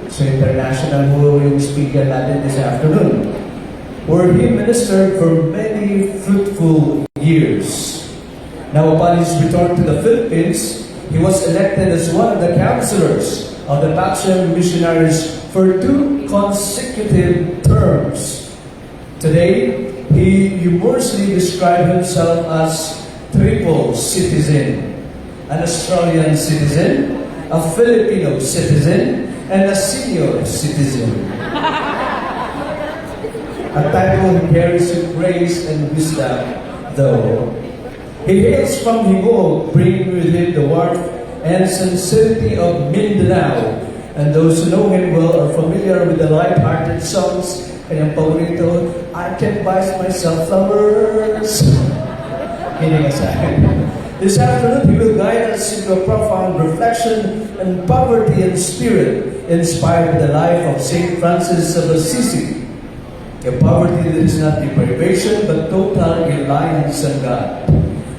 So international ho yung speaker natin this afternoon, where he ministered for many fruitful years. Now upon his return to the Philippines, he was elected as one of the counselors of the Paxian missionaries for 2 consecutive terms. Today, he humorously described himself as triple citizen, an Australian citizen, a Filipino citizen, and a senior citizen. A title he carries with grace and wisdom, though. He hails from Himog, bringing with him the warmth and sincerity of Mindanao. And those who know him well are familiar with the light-hearted songs and yung paborito, I can buy myself flowers. Kidding aside. This afternoon, he will guide us into a profound reflection on poverty and spirit, inspired by the life of Saint Francis of Assisi. A poverty that is not deprivation, but total reliance on God.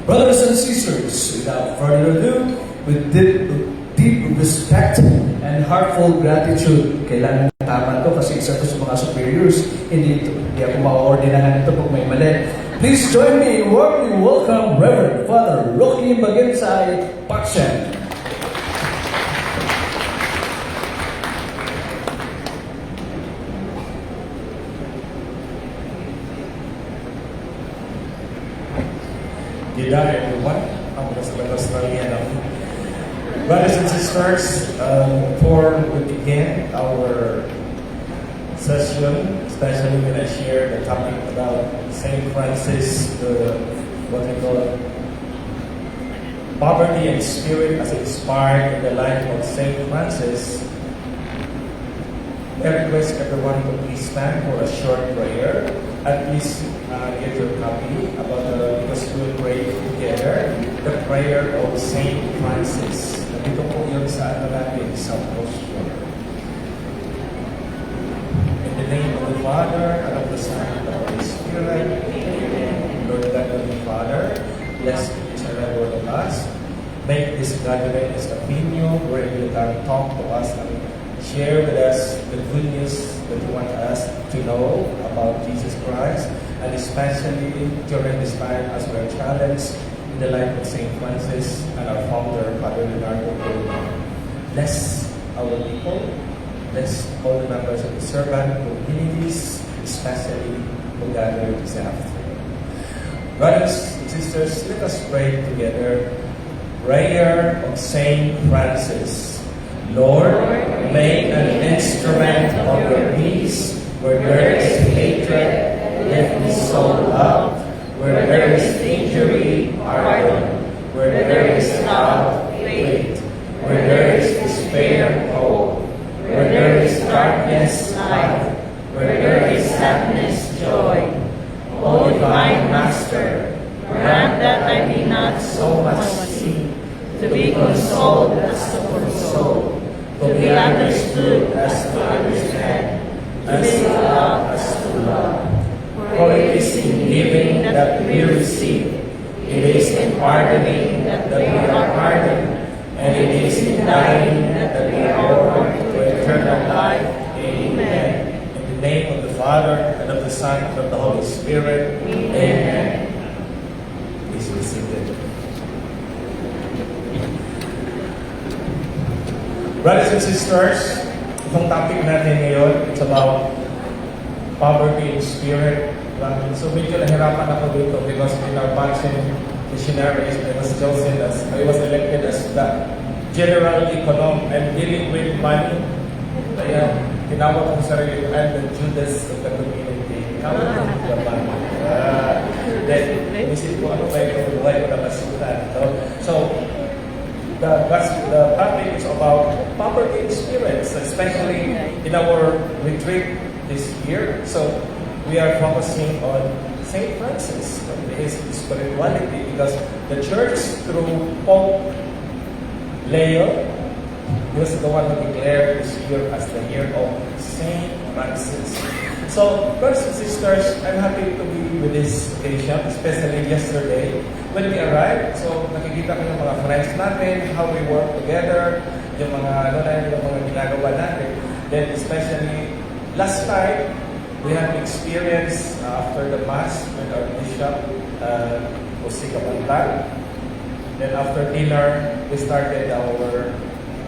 Brothers and sisters, without further ado, with deep respect and heartfelt gratitude, kailangan tama to kasi isa to sa mga superiors, hindi ako ma-ordinahan ito pag may mali. Please join me in warmly welcome Reverend Father Rocky Maginsay Paxian. Good day, everyone. I'm President Australian. Brothers and sisters, before we begin our session, especially when I share the topic about Saint Francis, what we call poverty and spirit as inspired in the life of Saint Francis, I request everyone to please stand for a short prayer. At least get your copy because we'll pray together the prayer of Saint Francis. Nandito po yun sa natin sa posture. In the name of the Father, and of the Son, and of the Holy Spirit. Amen. Lord God, Holy Father, bless each and every one of us. Make this gathering as a venue where you can talk to us and share with us the good news that you want us to know about Jesus Christ, and especially during this time as we're challenged in the life of Saint Francis and our founder, Father Leonardo Colman. Bless our people, bless all the members of the servant communities, especially who gather this afternoon. Brothers and sisters, let us pray together. Prayer of Saint Francis. Lord, make an instrument of your peace. Where there is hatred, let me sow love. Where there is injury, pardon. Where there is doubt, faith. Where there is despair, hope. Where there is darkness, light. Where there is sadness, joy. O divine Master, grant that I be not so much seen to be consoled as to console, to be understood as to understand, to be loved as to love. For it is in giving that we receive, it is in pardoning that we are pardoned, and it is in dying that we are born to eternal life. Amen. In the name of the Father, and of the Son, and of the Holy Spirit. Amen. Please be seated. Brothers and sisters, itong topic natin ngayon, it's about poverty in spirit. So medyo nahirapan ako dito because in our Paxian missionaries, I was chosen as, I was elected as the general econom and dealing with money. Kaya tinawag ko sarili ko, I'm the Judas of the community. Tinawag ko the money. Then, inisip ko ano ba yung buhay ko na masutan. So, the topic is about poverty in spirits, especially in our retreat this year. So we are focusing on Saint Francis, on his spirituality, because the church through Pope Leo was the one who declared this year as the year of Saint Francis. So, brothers and sisters, I'm happy to be with this occasion, especially yesterday when we arrived. So, nakikita ko yung mga friends natin, how we work together, yung mga, yung mga ginagawa natin. Then especially last night, we had experience after the Mass with our Bishop, Jose Cabantal. Then after dinner, we started our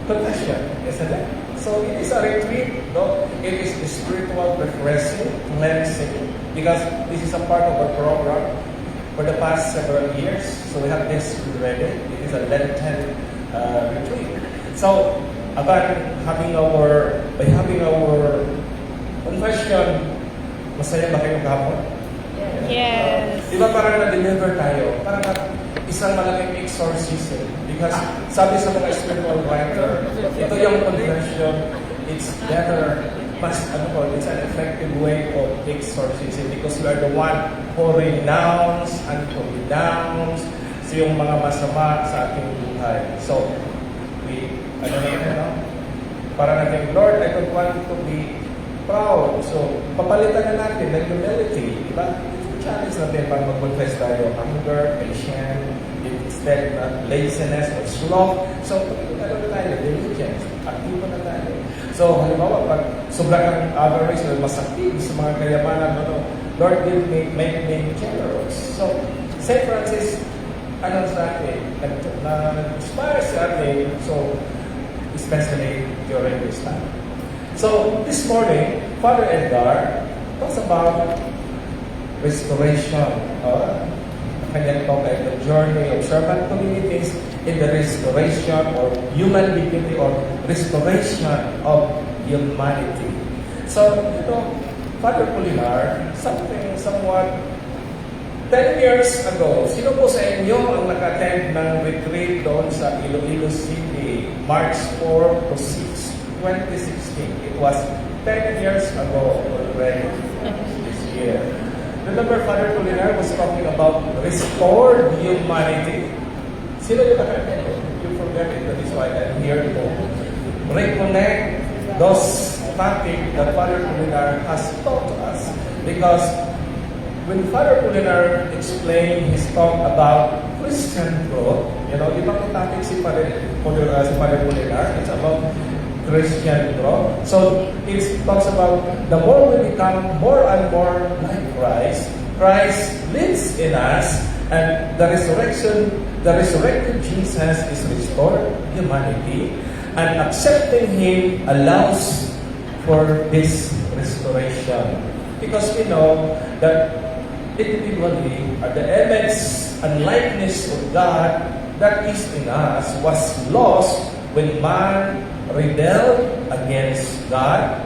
confession, isn't it? So it is a retreat, no? It is a spiritual refreshing, cleansing, because this is a part of our program for the past several years. So we have this already. It is a Lenten retreat. So by having our confession, masaya ba kayo kahapon? Yes. Di ba parang na-deliver tayo? Parang isang malaking exorcism. Because sabi sa mga spiritual writer, ito yung confession, it's better, it's an effective way of exorcism because we are the one who renounce and to renounce sa yung mga masama sa ating buhay. So, para natin, Lord, I don't want to be proud. So, papalitan na natin ng humility. Diba? Challenge natin para mag-confess tayo. Hunger, patience, instead of laziness or sloth. So, ano na tayo? Diligence. Aktibo na tayo. So, halimbawa, pag sobrang kang average or masakit sa mga kayamanan, Lord, will make me generous. So, St. Francis, sa atin, nag-inspire sa atin. So, especially during this time. So, this morning, Father Edgar talks about restoration. Kanyang talk ay the journey of servant communities in the restoration of human dignity or restoration of humanity. So, Father Pulinar, somewhat 10 years ago, sino po sa inyo ang naka-attend ng retreat doon sa Iloilo City, March 4 to 6, 2016? It was 10 years ago already this year. Remember, Father Pulinar was talking about restored humanity. Sino yung naka-attend? You forget it, that is why I'm here to reconnect those topics that Father Pulinar has taught to us. Because when Father Pulinar explained his talk about Christian growth, di ba kung topic si Father Pulinar, it's about Christian growth. So it talks about the more we become more and more like Christ, Christ lives in us, and the resurrected Jesus is restored humanity, and accepting Him allows for this restoration. Because we know that individually, the image and likeness of God that is in us was lost when man rebelled against God.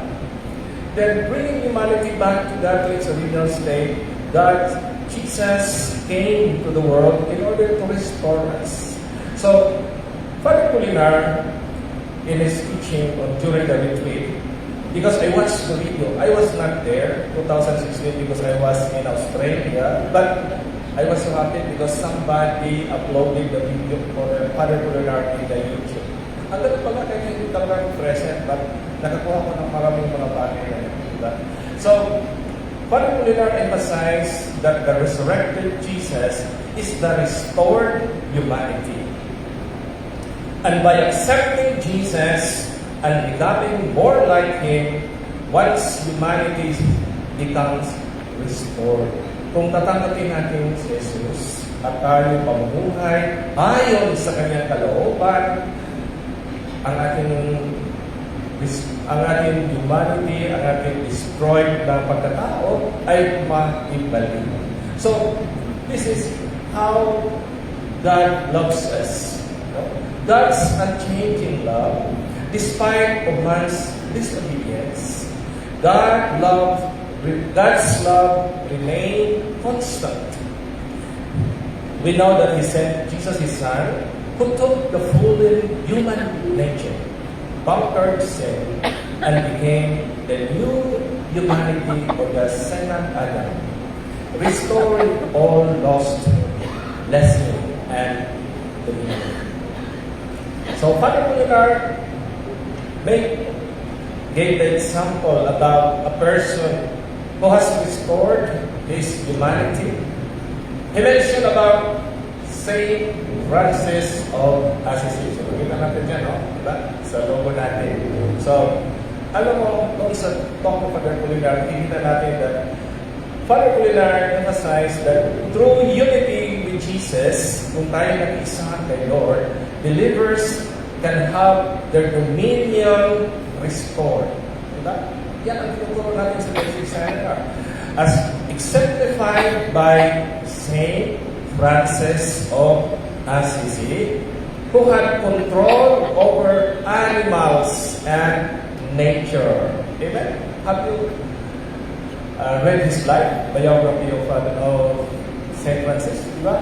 Then bringing humanity back to that to its original state, God, Jesus came to the world in order to restore us. So, Father Pulinar, in his teaching during the retreat, because I watched the video, I was not there 2016 because I was in Australia, but I was so happy because somebody uploaded the video for Father Pulinar in the YouTube. Ang ganda pala kaya hindi talaga present, but nakakuha ko ng maraming mga bagay na yun. Diba? So, Father Pulinar emphasized that the resurrected Jesus is the restored humanity. And by accepting Jesus and becoming more like Him, once humanity becomes restored. Kung tatanggapin natin si Jesus at tayo pamumuhay ayon sa Kanyang kalooban, ang ating humanity, ang ating destroyed na pagkatao ay maibalik. So, this is how God loves us. God's unchanging love, despite of man's disobedience, God's love remained constant. We know that He sent Jesus, His Son, who took the fallen human nature, conquered sin, and became the new humanity of the second Adam, restoring all lost blessing and dominion. So, Father Pulinar gave the example about a person who has restored his humanity. He mentioned about Saint Francis of Assisi. So, kita natin dyan, no? Diba? Sa logo natin. So, alam mo, nung sa talk of Father Apolinar, nakikita natin that Father Apolinar emphasized that through unity with Jesus, kung tayo nag-isa kay Lord, believers can have their dominion restored. Diba? Yan ang tinuturo natin sa basic seminar. As exemplified by Saint Francis of Assisi, who had control over animals and nature. Amen? Have you read his life, biography of Saint Francis? Diba?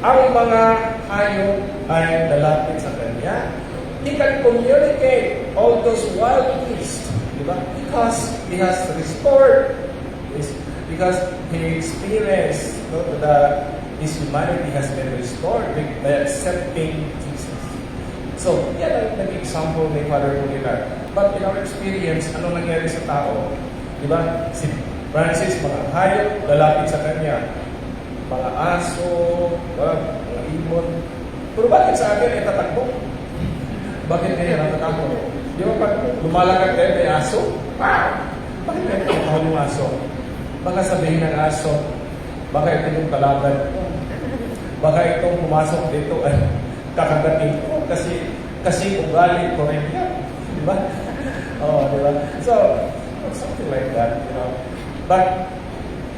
Ang mga hayop ay lalapit sa kanya. He can communicate all those wild beasts. Diba? Because he has restored, because he experienced his humanity has been restored by accepting Jesus. So, yan ang nag-example ni Father Apolinar. But in our experience, ano nangyari sa tao? Diba? Si Francis, mga hayop, lalapit sa kanya. Mga aso, mga ibon. Pero bakit sa akin ay tatakbo? Bakit kaya natatakbo? Di ba pag lumalakad kayo, may aso? Bakit kayo nakakahal yung aso? Baka sabihin ng aso, baka ito yung kalaban. Baka itong pumasok dito ay kakagatin ko kasi ugali ko rin yan. Di ba? Oh, di ba? So, something like that, you know. But,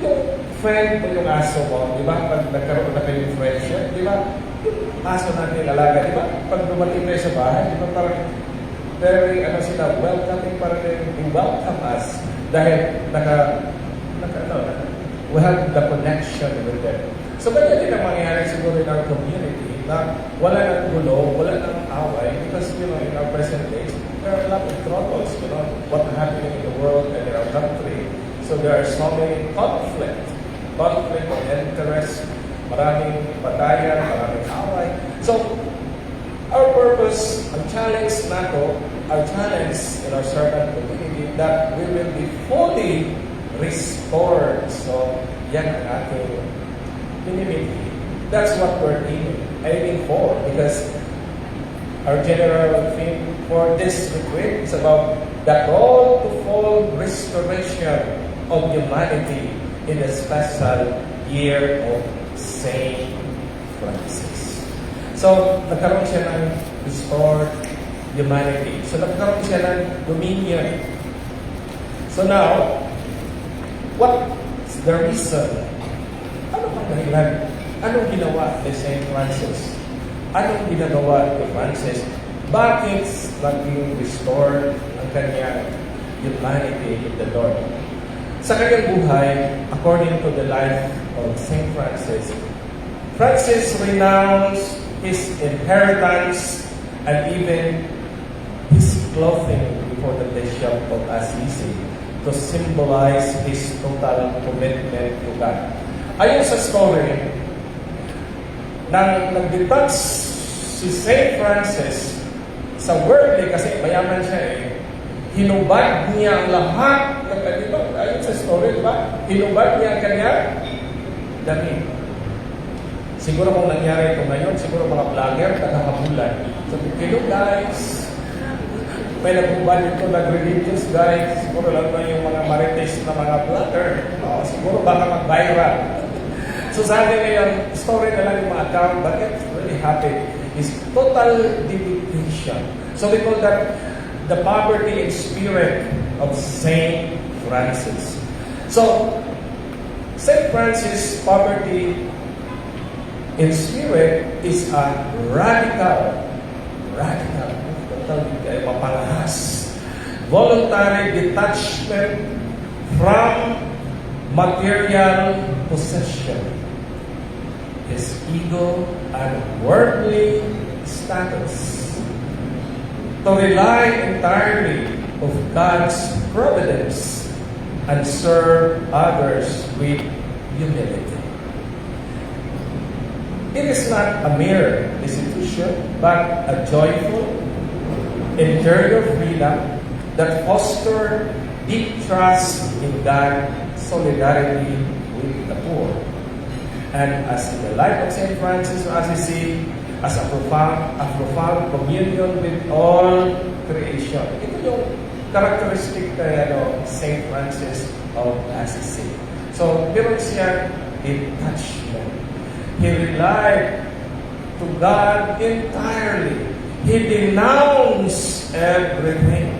yung friend mo yung aso mo, di ba? Pag nagkaroon na kayo yung friendship, di ba? Yung aso natin alaga, di ba? Pag dumating kayo sa bahay, di ba parang very, welcoming, parang they welcome us. Dahil we have the connection with them. So, ganyan din ang mangyayari siguro in our community na wala nang gulo, wala nang away because, in our present days, there are a lot of troubles, what's happening in the world and in our country. So, there are so many conflict of interest, maraming patayan, maraming away. So, our purpose, ang challenge nato, our challenge in our servant community that we will be fully restored. So, yan ang ating minimiti. That's what we're aiming for because our general theme for this retreat is about the call to full restoration of humanity in the special year of Saint Francis. So, nagkaroon siya ng restored humanity. So, nagkaroon siya ng dominion. So now, what's the reason? Ano ang dahilan? Anong ginawa ni Saint Francis? Anong ginagawa ni Francis? Bakit naging restored ang kanyang humanity in the Lord? Sa kanyang buhay, according to the life of Saint Francis, Francis renounced his inheritance and even his clothing before the Bishop of Assisi to symbolize his total commitment to God. Ayon sa story, nang nag-detach si Saint Francis sa worldly, kasi mayaman siya hinubad niya ang lahat ng kaniba. Ayon sa story, diba? Hinubad niya ang kanyang damit. Siguro kung nangyari ito ngayon, siguro mga vlogger, naghahabulan. Sabi, hello guys, may naghubad ito, nag-religious guys. Siguro lang ba yung mga marites na mga vlogger. Siguro baka mag-viral. So sabi ngayon, story na lang yung mga account, but it really happened. Is total dedication. So we call that the poverty and spirit of Saint Francis. So, Saint Francis' poverty in spirit is a radical, total mapangahas, voluntary detachment from material possession, his ego and worldly status, to rely entirely of God's providence and serve others with humility. It is not a mere institution, but a joyful interior freedom that fosters deep trust in God, solidarity with the poor. And as in the life of Saint Francis of Assisi, as a profound communion with all creation. Ito yung characteristic kay Saint Francis of Assisi. So, meron siya detachment. He relied to God entirely. He denounced everything.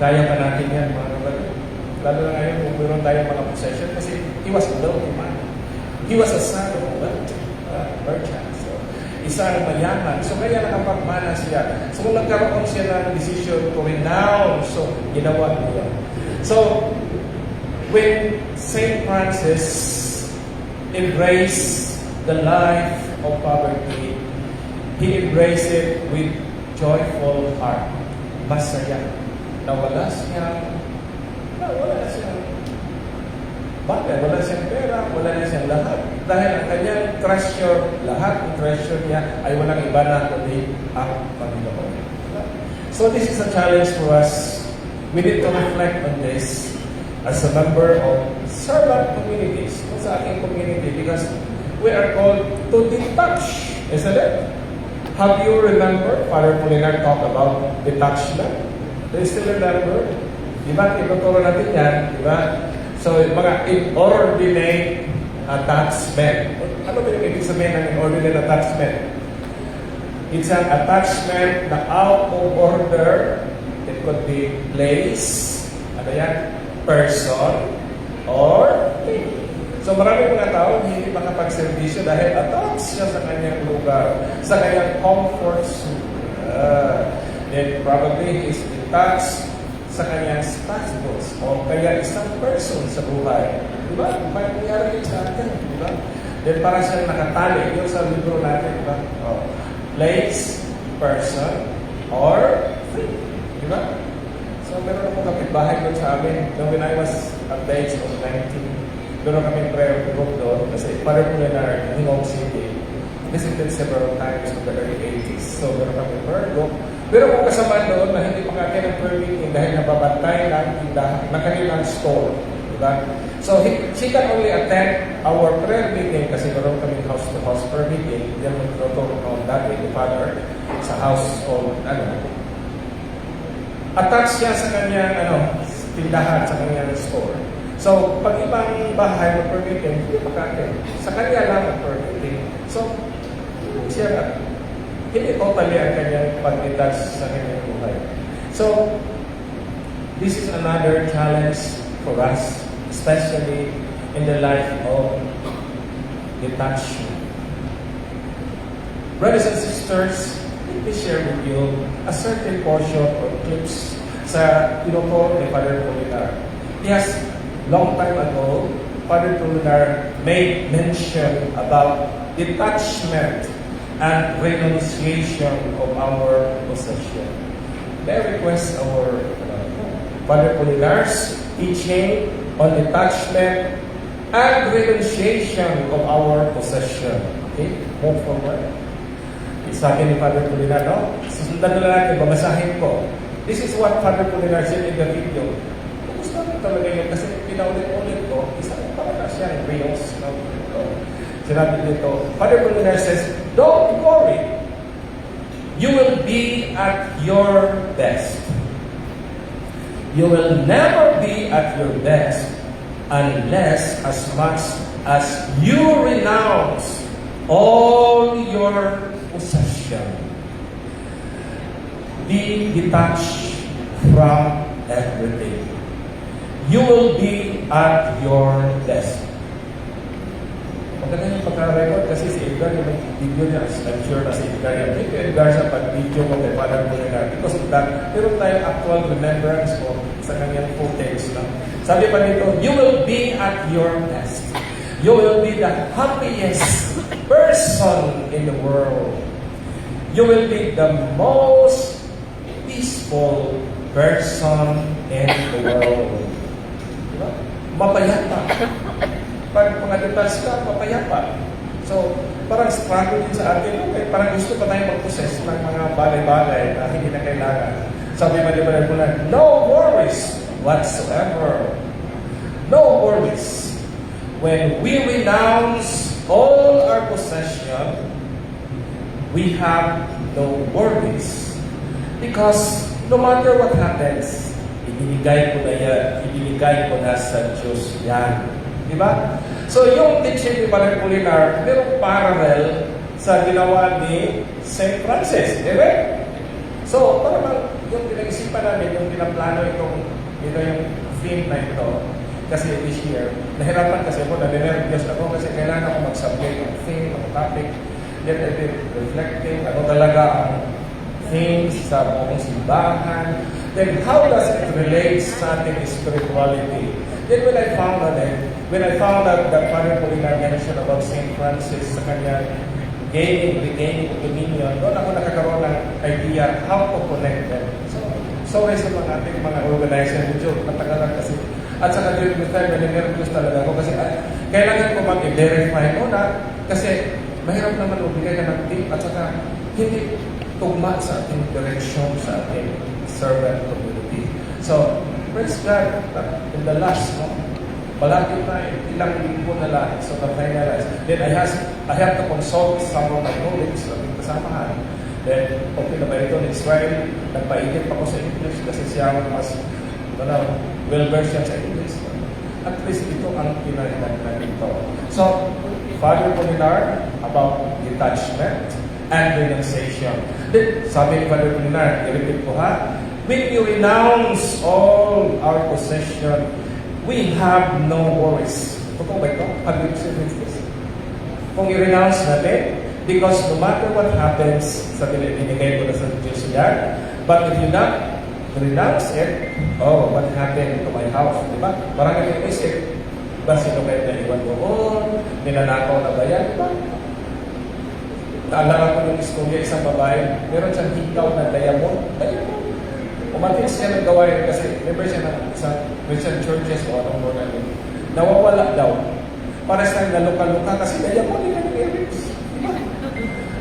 Kaya pa natin yan, mga kapatid. Lalo na ngayon kung meron tayong mga possession kasi he was a wealthy man. He was a son of a wealthy merchant. So, isang mayaman. So, kaya nakapagmana siya. So, kung nagkaroon siya ng decision to renounce, so, ginawa niya. So, when Saint Francis embraced the life of poverty, he embraced it with joyful heart. Masaya. Wala na siyang bagay, wala siyang pera, wala na siyang lahat. Dahil ang kanyang treasure, lahat ng treasure niya ay walang iba na kundi ang Panginoon. So this is a challenge for us. We need to reflect on this as a member of servant communities, sa ating community, because we are called to detach, isn't it? Have you remember Father Polinar talk about detachment? Do you still remember? Di ba? Ituturo natin yan, di ba? So, mga inordinate attachment. Ano ba yung ibig sabihin ng inordinate attachment? It's an attachment na out of order. It could be place, ano yan? Person, or thing. So maraming mga tao hindi makapagservisyo dahil attached siya sa kanyang lugar, sa kanyang comfort zone. Then probably is detached sa kanyang status o kaya isang person sa buhay. Diba? May nangyari yun sa atin. Diba? Then para siyang nakatali. Yung sa libro natin. Diba? Place, person, or thing. Diba? So meron akong kapitbahay doon sa amin. When I was at the age of 19, doon kami prayer group doon. Kasi Father Polinar in Hong City visited several times in the early 80s. So meron kami prayer group. Pero kung kasama doon na hindi makakaya ng prayer meeting dahil nababantay ng kanilang store. Diba? So she can only attend our prayer meeting kasi meron kami house-to-house prayer meeting. Yan ang tinuturo noon dati, the Father, sa house of, attached siya sa kanyang, tindahan, sa kanyang store. So, pag ibang bahay ng prayer meeting, hindi makakaya. Sa kanya lang ang prayer meeting. So, siya hindi totally ang kanyang pag-detach sa kanyang buhay. So, this is another challenge for us, especially in the life of detachment. Brothers and sisters, let me share with you a certain portion or clips sa tinuturo ni Father Polinar. Yes, long time ago, Father Polinar made mention about detachment and renunciation of our possession. May I request our Father Polinar's teaching on detachment and renunciation of our possession. Okay? Move forward. Sabi ni Father Polinar, susundan na natin, babasahin ko. This is what Father Polinar said in the video. Gusto natin talaga yun kasi pinaulit-ulit ko, isang parang siya ng reels. Sinabi dito, Father Polinar says, don't worry. You will be at your best. You will never be at your best unless as much as you renounce all your possession. Be detached from everything. You will be at your best. Maganda yung pagka-record kasi si Edgar yung may video niya. I'm sure na si Edgar yan. Thank you, Edgar, sa pag-video mo kay Father Polinar. Because of that, meron tayong actual remembrance ko sa kanyang footage. Sabi pa nito, you will be at your best. You will be the happiest person in the world. You will be the most peaceful person in the world. Diba? Mapayapa. Pag mga-detach ka, mapayapa. So, parang struggle din sa atin. Okay, parang gusto pa tayong mag-possess ng mga bagay-bagay na hindi na kailangan. Sabi mo na, no worries whatsoever. No worries. When we renounce all our possession, we have no worries. Because no matter what happens, ibinigay ko na yan, ibinigay ko na sa Diyos yan. Di ba? So yung teaching ni Father Apolinar, merong parallel sa ginawa ni St. Francis. Di ba? So, parang yung pinag-isipan namin, yung pinaplano ito yung theme na ito. Kasi this year, nahirapan kasi ako, naninervyos ako kasi kailangan ako mag-subject ng theme, ng topic. Then I've been reflecting, ano talaga ang themes sa buong simbahan. Then how does it relate sa ating spirituality? Then when I found out that Father Apolinar mentioned about St. Francis sa kanyang regaining dominion, doon ako nakakaroon ng idea how to connect them. So, sorry sa mga ating mga organizer, medyo matagalan kasi. At saka during the time, naninervyos talaga ako kasi kailangan ko mag-verify muna kasi mahirap naman magbigay ka ng tip at saka hindi tugma sa ating direction sa ating servant community. So, praise God, in the last, malapit na ilang linggo na lang, so na-finalize. Then I have to consult some of my colleagues, aming kasamahan. Then, okay na ba ito in Israel? Nagpaigit ako sa English kasi siya mas well-versed yan sa English. At least ito ang pinalitan na ito. So, Father Apolinar about detachment and renunciation. Then, sabi ni Father Apolinar, i-repeat ko ha, when you renounce all our possession, we have no worries. Totoo ba ito? Have you experienced this? Kung i-renounce natin, because no matter what happens, sabi na binigay ko na sa Diyos yan, but if you not renounce it, oh, what happened to my house? Diba? Marami kang isip, ba sino kayo naiwan doon? Ninanakaw na ba yan? Diba? Naalala ko yung istorya, isang babae, meron siyang hikaw na diamond. Umatis siya ng gawain kasi remember siya sa Christian churches o anong mo namin. Nawawala daw. Para sa naluka-luka kasi diamond nila ng earrings.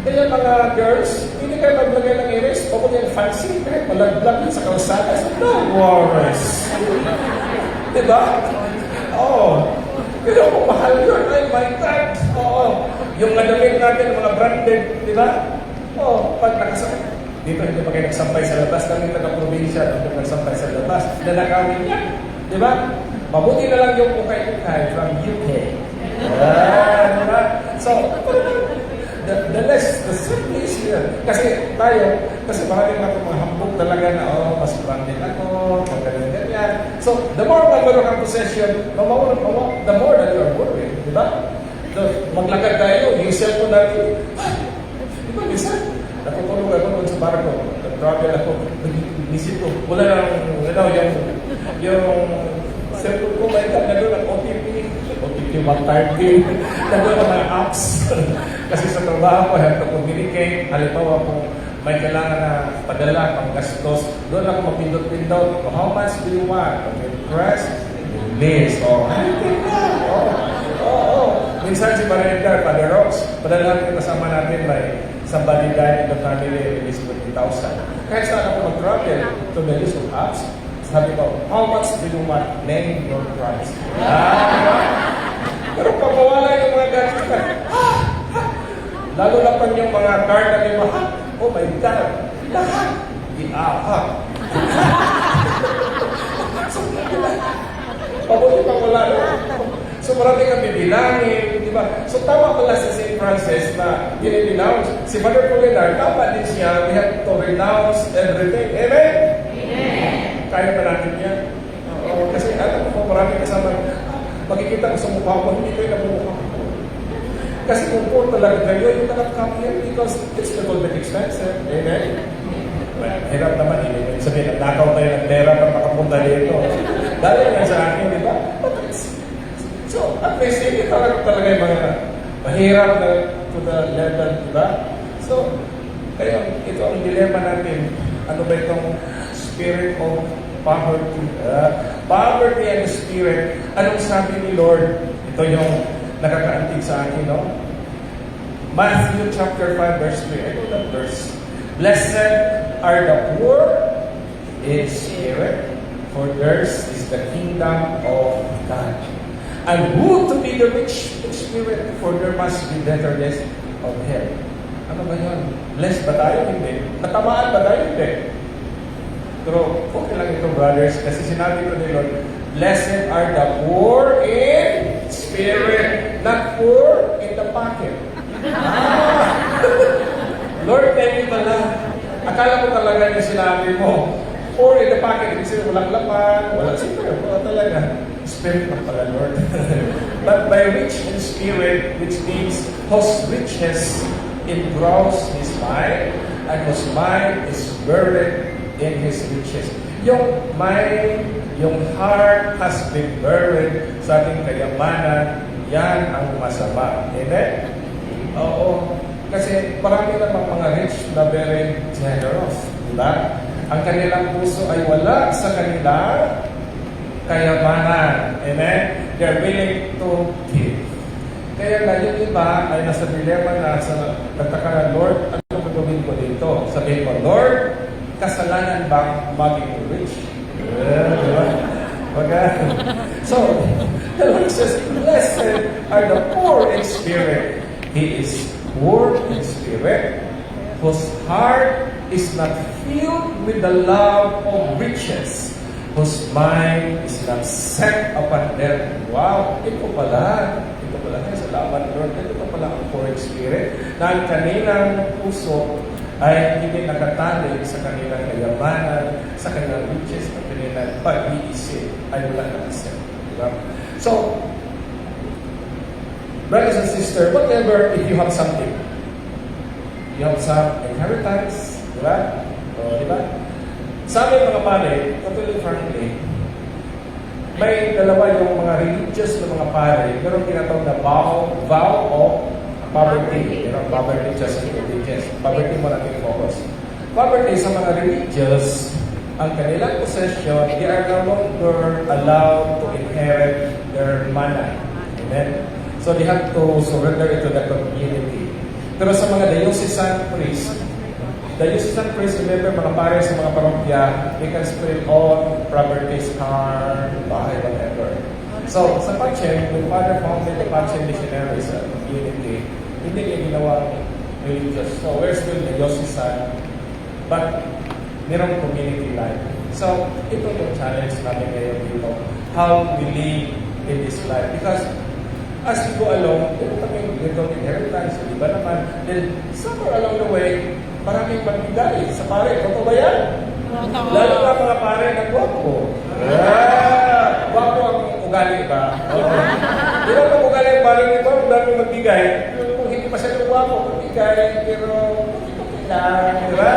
Kaya mga girls, hindi kayo maglagay ng earrings, pagod yung fancy, kahit malaglag sa kalsada. No worries. Diba? Oo. Pero kung mahal yun, ay my God. Oo. Yung nadamit natin, mga branded, diba? Oo. Pag nakasakit, dito hindi pa kayo nagsampay sa labas, kami taga-probinsya, dito nagsampay sa labas, nanakawin niya. Diba? Mabuti na lang yung ukay-ukay from UK. Diba? So, the simple is here. Kasi maraming mga hambog talaga na, mas branded ako, ganyan. So, the more magkaroon kang possession, the more that you are worried. Diba? Maglakad tayo, yung cellphone natin, diba, minsan, natutulog ako doon sa barko, nag-travel ako, nag-isip ko, wala nang, yung cellphone ko, may na doon ang OTP 130, na doon ang mga apps. Kasi sa trabaho ko, I have to communicate. Halimbawa kung may kailangan na padala, pang gastos, doon ako mapindot-pindot. How much do you want? Okay, press, release. Minsan si Marinda, Father Rox, padala natin kasama natin, like, somebody died in the family, release 20,000. Kahit saan ako mag-travel to the use of apps, sabi ko, how much do you want? Name your price. Pero pag mawala yung mga gadget ka, lalo na pa yung mga card na may mahal, oh my God, lahat, i-ahak. Pabuti pang wala, no? So marami kami bilangin, di ba? So tama pala si St. Francis na dinidenounce. Si Father Apolinar, tama din siya, we have to renounce everything. Amen? Amen. Kaya pa natin yan. Kasi alam mo, marami kasama, makikita ko sa mukha mo, hindi kayo namumukha ko. Kasi kung poor talaga kayo, you cannot come here because it's a little bit expensive. Amen? Well, hirap naman, hindi sabihin, nakaw tayo ng pera para makapunta dito. Dahil yan sa akin, di ba? So, at least, hindi talaga yung mga mahirap na to the level, di ba? So, kaya ito ang dilema natin. Ano ba itong spirit of poverty? Poverty and spirit. Anong sabi ni Lord? Ito yung nakakaantig sa akin, no? Matthew chapter 5, verse 3. I know that verse. Blessed are the poor in spirit, for theirs is the kingdom of God. And who to be the rich in spirit, for there must be bitterness of hell. Ano ba yun? Blessed ba tayo? Hindi. Natamaan ba tayo? Hindi. Pero okay lang ito, brothers, kasi sinabi ko ni Lord, blessed are the poor in spirit, not poor in the pocket. Lord, thank you pala. Akala ko talaga yung sinabi mo, poor in the pocket, ibig sabihin walang laman, walang siyempre, wala talaga. Spirit na pala, Lord. But by rich in spirit, which means whose riches engross his mind, and whose mind is buried in his riches. Yung mind, yung heart has been buried sa ating kayamanan, yan ang masama. Amen? Oo. Kasi marami namang mga rich na very generous. Diba? Ang kanilang puso ay wala sa kanilang kayamanan. Amen? They're willing to give. Kaya nga yung iba ay nasa dilema na sa nagtaka na, Lord, ano gagawin ko dito? Sabihin mo, Lord, kasalanan ba maging rich? Diba? So, the Lord says, blessed are the poor in spirit. He is poor in spirit, whose heart is not filled with the love of riches, whose mind is not set upon them. Wow, ito pala. Salamat, Lord. Ito pala ang poor in spirit, na ang kanilang puso ay hindi nakatali sa kanilang kayamanan, sa kanilang riches, sa kanilang pag-iisip, ay wala nakaset. Diba? So, brothers and sisters, whatever, if you have something, you have some inheritance, diba? O, diba? Sa amin mga pare, totally frankly, may dalawa yung mga religious na mga pare, pero tinatawag na vow of poverty. You know, poverty just in religious. Poverty mo natin focus. Poverty sa mga religious, ang kanilang possession, they are no longer allowed to inherit their mana. Amen? So they have to surrender it to the community. Pero sa mga diocesan priests, remember mga pare sa mga parokya, they can split all properties, car, bahay, whatever. So, sa Pachen, when Father founded the Pachen Missionaries community, hindi niya ginawa religious. So, we're still diocesan, but merong community life. So, ito yung challenge namin ngayon dito. How we live in this life. Because, as we go along, ito kami little inheritance, iba naman. Then, somewhere along the way, maraming magbigay sa pare. Totoo ba yan? Lalo na mga pare na gwapo. Gwapo ang ugali ba? Di ba kung ugali ang pare nito, ang dami magbigay. Kung hindi pa siya gwapo, magbigay, pero okay lang. Di ba?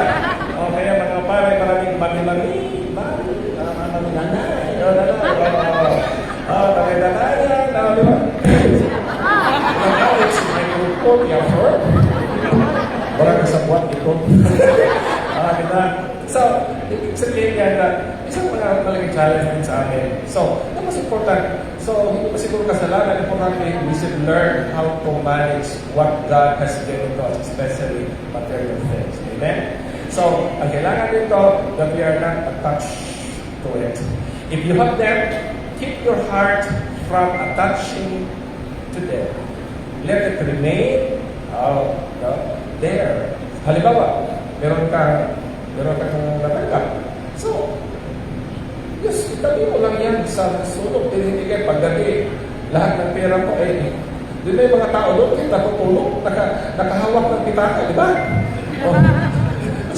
O kaya mga pare, maraming mami-mami, mami-nanay. Tagay-tagayan, di ba? Now it's my group, effort. Orang kesebuat ikut. Kita. So, ibig sabihin yan na isang mga malaking challenge din sa amin. So, that was important. So, hindi pa siguro kasalanan. Importantly, we should learn how to manage what God has given to us, especially material things. Amen? So, ang kailangan dito, that we are not attached to it. If you have them, keep your heart from attaching to them. Let it remain there. Halimbawa, meron kang natanggap. So, yes, itabi mo lang yan sa sulok. Hindi kayo pagdating. Lahat ng pera mo ay, di ba yung mga tao doon, kita tutulong, nakahawak ng pitaka, di ba? Oh,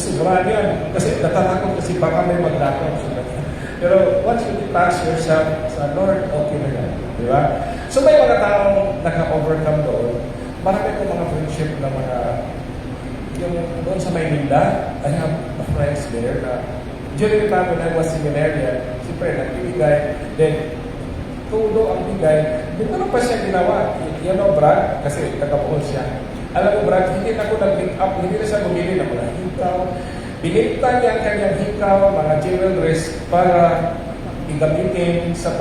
sobrang yan. Kasi natatakot kasi baka may maglakaw. Pero once you detach yourself sa Lord, okay na yan. Di ba? So may mga taong naka-overcome doon. Marami ko mga friendship na mga, yung doon sa Maynila, I have friends there na during the time when I was seminarian, siyempre nagbibigay, then tulo ang bigay, di ba pa siya ginawa? You know, Brad, kasi taga-Bohol siya. Alam mo, Brad, hindi na ako nag-pick up, hindi na siya bumili ng mga hikaw. Binigta niya ang kanyang hikaw, mga jewelries, para igamitin sa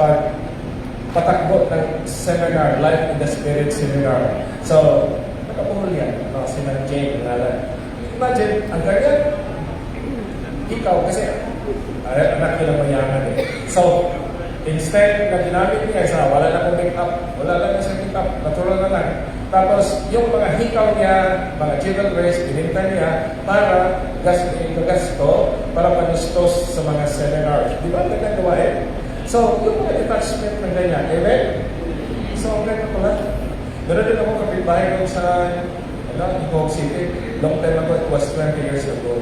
patakbo ng seminar, Life in the Spirit seminar. So, nakapuhol yan, si Ma'am Jane, imagine, ang kanyang ikaw, kasi anak nila mayaman eh. So, Instead na ginamit niya sa wala na akong make-up, wala lang sa make-up, natural na lang. Tapos yung mga hikaw niya, mga jewelries, bininta niya para gasto, para panustos sa mga seminars. Di ba? Nagagawa eh. So, yung mga detachment ng ganyan, amen? So, ganyan pala. Meron din ako kapitbahay doon sa Nicole City. Long time ago, it was 20 years ago.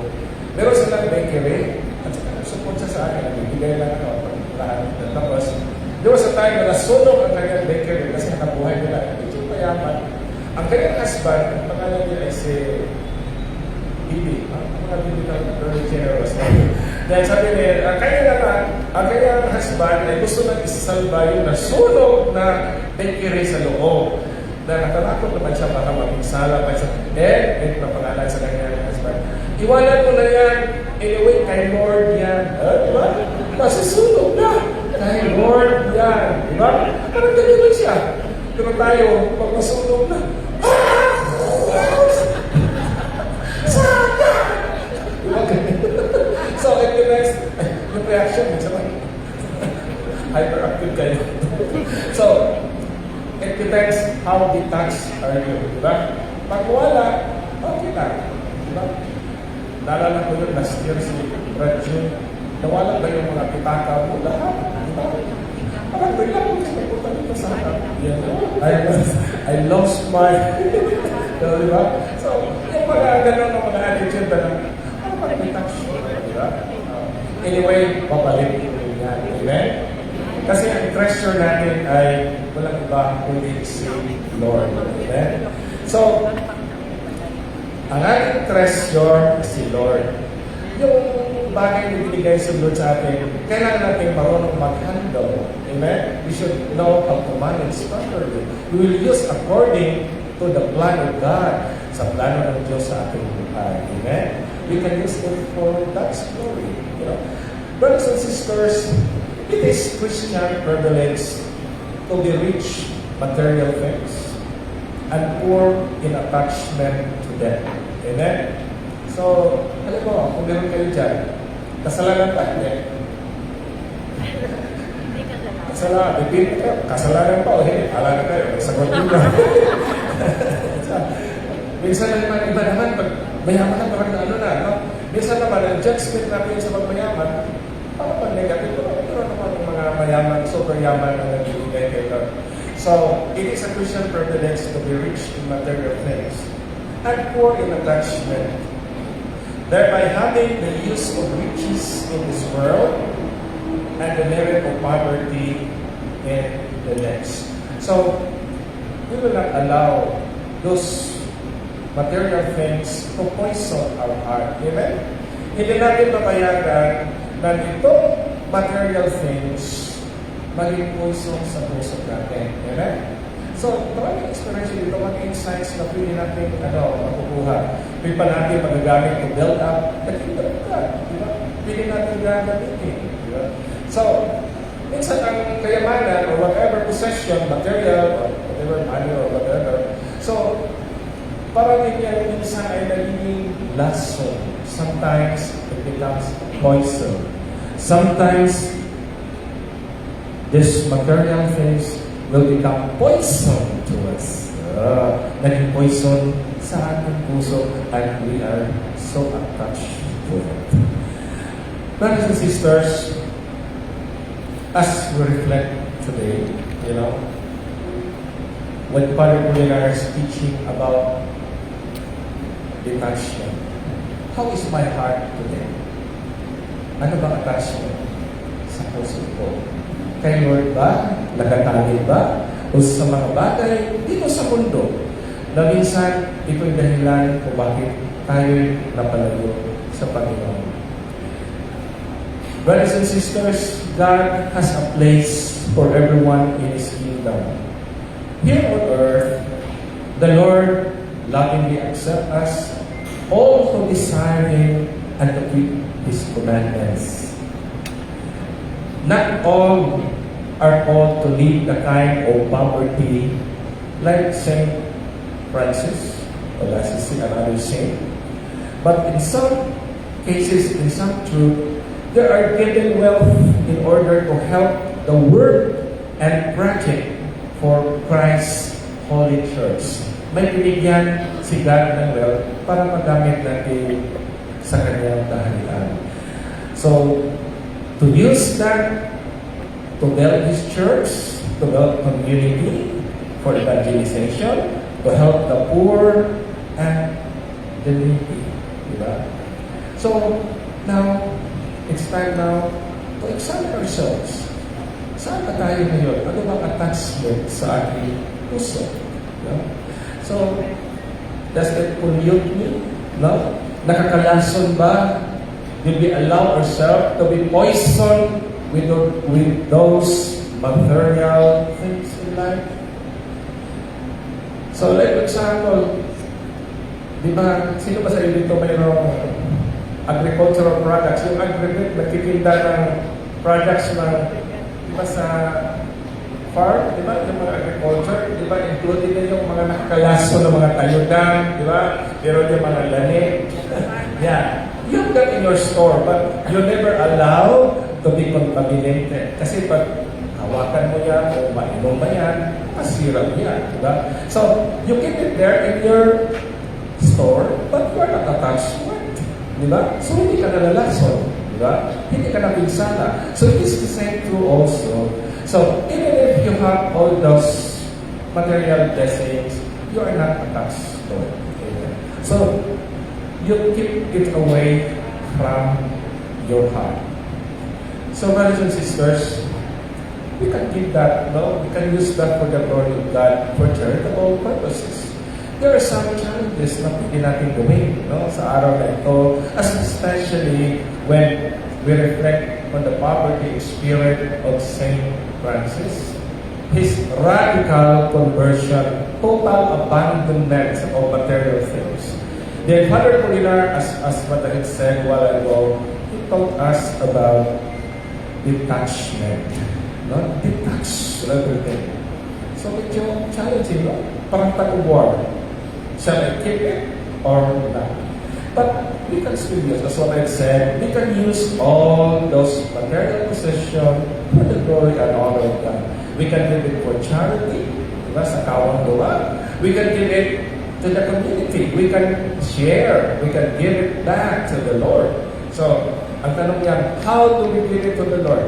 Meron silang bakery. At support siya sa akin. Nagbibigay lang ako. Tapos, there was a time na nasunog ang kanyang bakery kasi nakabuhay nila. Medyo mayaman. Ang kanyang husband, ang pangalan niya ay si Bibi. Ang mga Bibi na very generous. Dahil sabi niya, ang kanyang husband ay gusto nang isasalba yung nasunog na bakery sa loob. Na natatakot naman siya baka mapinsala pa siya. May papangalan sa kanyang husband. Iwanan mo na yan. Anyway, kay Lord yan. Diba? Masusunog na. Kay Lord yan. Diba? Parang ganyan lang siya. Pero tayo, pag masunog na, sana! Diba? So, in the next, yung reaction, minsan hyperactive kayo. So, it depends how detached are you. Diba? Pag wala, okay lang. Diba? Naalala ko yun last year si Brad June. Nawala ba yung mga pitaka mo lahat? Diba? Parang bigla ko kasi nagpunta dito sa harap. I lost my... Diba? So, yung mga ganun ng mga attitude na ano pa rin detach? Diba? Anyway, babalik ko yan. Amen? Kasi ang treasure natin ay walang iba kundi si Lord. Amen? So, ang ating treasure si Lord. Yung bagay na binigay sa Lord sa atin, kailangan natin marunong mag-handle. Amen? We should know how to manage properly. We will use according to the plan of God, sa plano ng Diyos sa ating buhay. Amen? We can use it for God's glory. You know? Brothers and sisters, it is Christian privilege to be rich material things and poor in attachment to them. Amen? So, alam mo, kung meron kayo dyan, kasalanan pa, hindi. Kasalanan, bibili ka, kasalanan pa, o hindi, ala na kayo, sagot nyo na. Minsan naman, iba naman, pag mayaman na, parang ano na, no? Minsan naman, ang judgment natin sa pagmayaman, parang pag negative, pero naman yung mga mayaman, super yaman na nagbibigay kayo. So, it is a Christian privilege to be rich in material things and poor in attachment, thereby having the use of riches in this world and the merit of poverty in the next. So, we will not allow those material things to poison our heart. Amen? Hindi natin papayagan na itong material things maging poison sa puso natin. Amen? So, maraming experience dito, mga insights na pwede natin makukuha. Pwede pa natin magagamit to build up the kingdom of God. Diba? Pwede natin gagamitin. Diba? So, minsan ang kayamanan or whatever possession, material, or whatever money or whatever, so, parang yan minsan ay nagiging lasso. Sometimes, it becomes poison. Sometimes, this material things will become poison to us. Naging poison sa ating puso and we are so attached to it. Brothers and sisters, as we reflect today, when Father Pulinar is teaching about detachment, how is my heart today? Ano bang attachment sa puso ko? Kay Lord ba? Nagatalig ba? O sa mga bagay dito sa mundo na minsan ito'y dahilan kung bakit tayo'y napalayo sa Panginoon. Brothers and sisters, God has a place for everyone in His kingdom. Here on earth, the Lord lovingly accepts us, all who desire Him and to keep His commandments. Not all are called to live the kind of poverty like Saint Francis, or as you see another saint. But in some cases, in some truth, they are given wealth in order to help the work and project for Christ's Holy Church. May binigyan si God ng wealth para magamit natin sa kanyang kaharian. So, to use that to build His church, to build community for evangelization, to help the poor and the needy. Diba? So, now, it's time now to examine ourselves. Saan na tayo ngayon? Ano bang attachment sa ating puso? No? So, does it pollute me? No? Nakakalason ba? Did we allow ourselves to be poisoned with those material things in life? So, like for example, di ba, sino ba sa inyo dito mayroong agricultural products? Yung agri-grid, nagtitinda ng products ng, di ba sa farm, di ba, yung mga agriculture, di ba, including na yung mga nakakalaso ng mga tayudan, di ba, pero yung mga lani. Yeah. You've got in your store, but you never allow to be contaminated. Kasi pag hawakan mo yan o mainom ba yan, masira mo yan, di ba? So, you keep it there in your store, but you are not attached to it. Di ba? So, hindi ka nalalason. Di ba? Hindi ka napinsala. So, it is the same true also. So, even if you have all those material blessings, you are not attached to it. Okay? So, you keep it away from your heart. So, brothers and sisters, we can give that, no? We can use that for the glory of God for charitable purposes. There are some challenges na pwede natin gawin, no? Sa araw na ito, especially when we reflect on the poverty spirit of Saint Francis, his radical conversion, total abandonment of material things. Then Father Polinar, as what I had said a while ago, he taught us about detachment. No? Detach everything. So medyo challenging, no? Parang tag-of-war. Shall I keep it or not? But we can still use, as what I said, we can use all those material possessions for the glory and honor of God. We can give it for charity, diba, sa kawang gawa. We can give it to the community. We can share. We can give it back to the Lord. So, ang tanong yan, how do we give it to the Lord?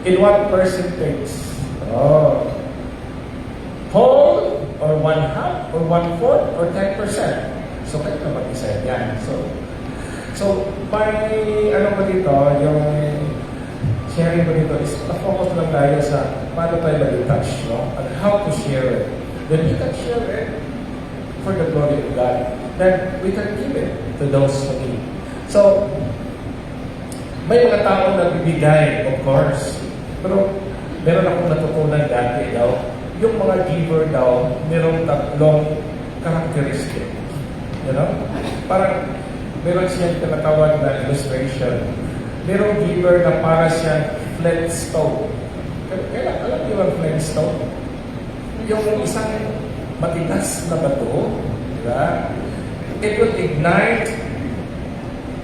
In what percentage? Oh, whole, or 1/2, or 1/4, or 10%. So, kayo na mag-decide yan. So, by, ano ba dito, yung sharing ba dito is, na-focus lang tayo sa paano tayo mag-touch, no? And how to share it. Then we can share it for the glory of God. Then we can give it to those who need. So, may mga tao na bibigay, of course. Pero, meron akong natutunan dati daw, yung mga giver daw, merong tatlong characteristic. You know? Parang, meron siyang tinatawag na illustration. Merong giver na para siyang Flintstone. Kaya, alam niyo ang Flintstone? Yung isang matigas na bato, diba? It will ignite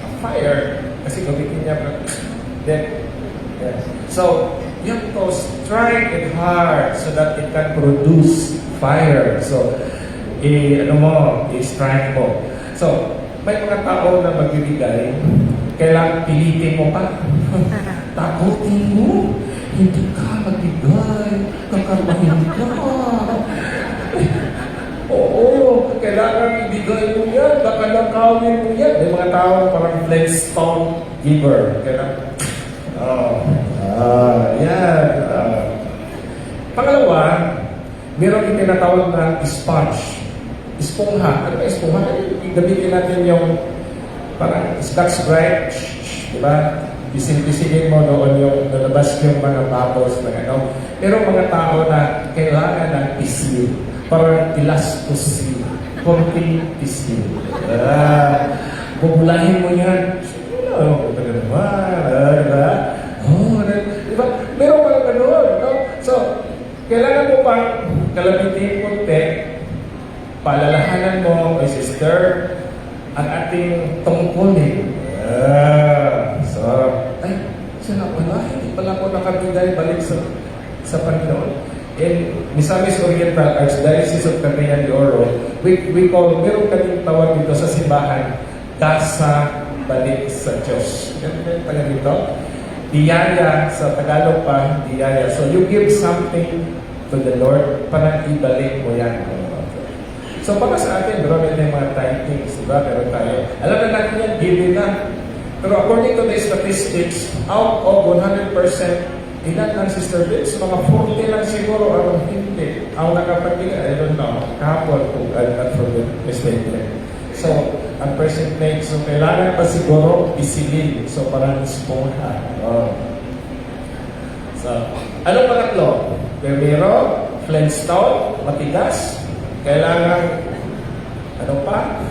a fire kasi gamitin niya then, yes. So, you have to strike it hard so that it can produce fire. So, i-strike mo. So, may mga tao na magbibigay, kailangan pilitin mo pa. Takutin mo, hindi ka magbigay, kakarbahin ka. Oo, kailangan ibigay mo yan, baka nakawin mo yan. May mga tao parang Flintstone giver. Kailangan, yan. Pangalawa, meron yung tinatawag na sponge. Espongha. Ano ba espongha? Gamitin natin yung parang Scotch Brite, di ba? Bisin-bisinin mo doon yung nalabas yung mga bubbles na ano. Pero mga tao na kailangan ng pisil. Parang elasticity, konting pisil. Bubulahin mo yan. Diba? Meron mga ganoon. No? So, kailangan mo pang kalabitin konti, paalalahanan mo, my sister, ang ating tungkulin. So, ay, siya na pala, hindi pala ko nakabigay balik sa sa Panginoon. In Misamis Oriental Archdiocese of Cagayan de Oro, we call, meron kaming tawag dito sa simbahan, Dasa Balik sa Diyos. Meron pala dito. Biyaya, sa Tagalog pa, biyaya. So you give something to the Lord, parang ibalik mo yan. So para sa atin, marami tayong mga titings, diba? Meron tayo. Alam na natin yan, giving na. Pero according to the statistics, out of 100%, ilan lang, Sister Vince? Mga 40 lang siguro ang hindi. Ang nakapagpigay, I don't know, kahapon kung I'm not mistaken. So, ang percentage, so kailangan pa siguro isilin. So, parang esponja. So, ano pa tatlo? Primero, Flintstone, matigas. Kailangan, ano pa?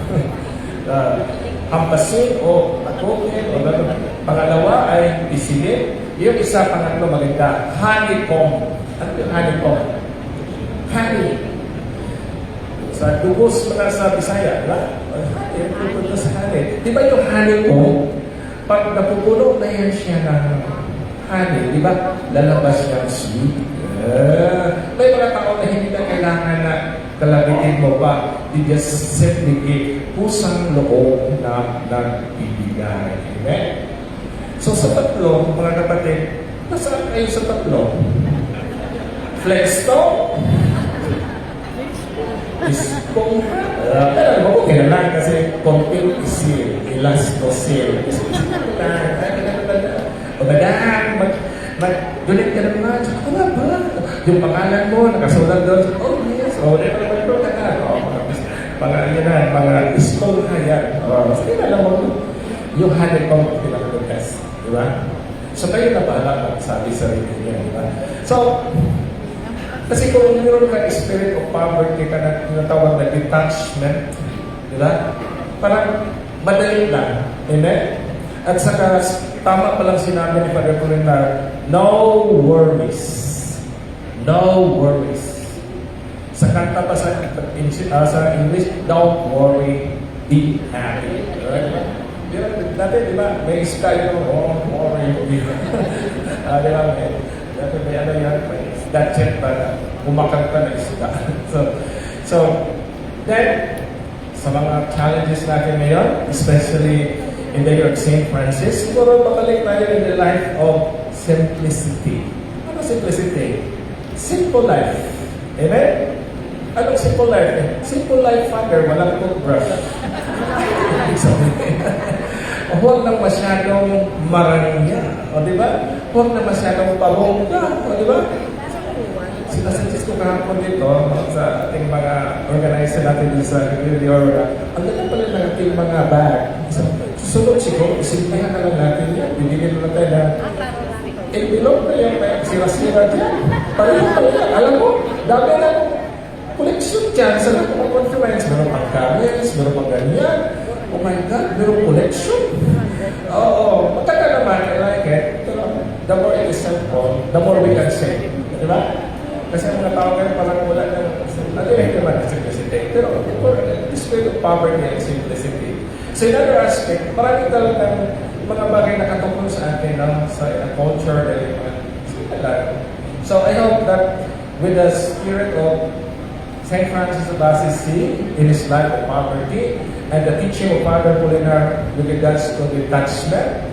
Hampasin o atukin o gano'n. Pangalawa ay isilin. Yung isa, pangatlo, maganda. Honeycomb. Ano yung honeycomb? Honey. Sa dugos na sa Bisaya, diba? Honey, pupunta sa honey. Di ba yung honeycomb, pag napupuno na yan siya ng honey, di ba? Lalabas siyang sweet. May mga tao na hindi na kailangan na kalabitin mo pa. They just simply give pusang loob na nagbibigay. Amen? So sa tatlo, mga kapatid, nasaan kayo sa tatlo? Flexstone? Esponja? Pero mo kaya lang kasi compute-seal, elastosil. O badaan, mag-donate ka naman. Ano ba? Yung pangalan mo, nakasulat doon. Oh yes, never remember ka na. Mga esponja yan. Sige na lang mo. Yung honeycomb, pinakalugas. Di ba? So kayo na bahala magsabi sa rin niya. Di ba? So, kasi kung meron ka spirit of poverty ka na tinatawag na detachment, di ba? Parang madali lang. Amen? At saka, tama palang sinabi ni Father Polinar, no worries. No worries. Sa kanta pa sa English, don't worry, be happy. Right? Dati, di ba, may style yung, worry, be happy. Di ba, dati may ano yan, may gadget para umakag ka na isda. So, then, sa mga challenges natin ngayon, especially in the year of St. Francis, siguro babalik tayo in the life of simplicity. Ano simplicity? Simple life. Amen? Anong simple life? Simple life, Father, walang toothbrush. Huwag nang masyadong marangya. O, di ba? Huwag nang masyadong pabongga. O, di ba? Sinasuggest ko kahapon dito sa ating mga organizer natin dito sa Rio. Ang ganda pala ng ating mga bag. Susunod siguro, isimpihan na lang natin yan. Bibigyan mo na tayo na envelope na yan, may sira-sira dyan. Pareho pala. Alam mo, dami na collection dyan sa lahat ng conference. Meron pang comments, meron pang ganyan. Oh my God, meron collection. Oo, matagal naman, I like it. Pero the more it is simple, the more we can say. Di ba? Kasi ang mga tao ngayon parang wala na naman ang simplicity. Pero this way of poverty and simplicity. So in other aspect, marami talagang mga bagay na katungkol sa atin, no? Sa culture, so I hope that with the spirit of St. Francis of Assisi in his life of poverty and the teaching of Father Polinar with regards to detachment,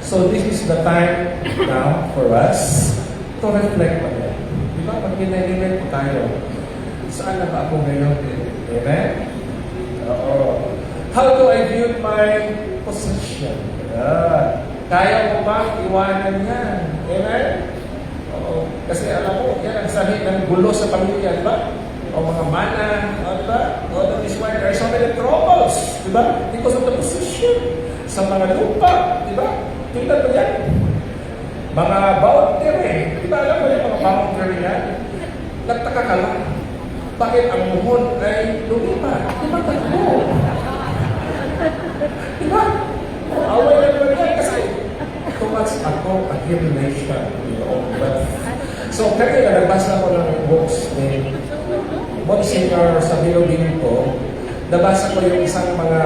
so this is the time now for us to reflect on it. Di ba? Pag ginalimin po tayo, saan na ba ako ngayon? Amen? Oo. How do I view my possession? Kaya mo ba iwanan yan? Amen? Oo. Kasi alam mo, yan ang sahi ng gulo sa pamilya, di ba? O mga mana, di ba? O that is why there are so many troubles, di ba? Because of the possession. Sa mga lupa, di ba? Tingnan mo yan. Mga boundary, di ba alam mo yung mga boundary yan? Nagtaka ka lang. Bakit ang muhon ay lumipat? Di ba takbo? Di ba? Away na naman yan kasi too much accumulation, you know. But, so, kanina nagbasa ko ng books ni Monsignor Sabino Binto. Nabasa ko yung isang mga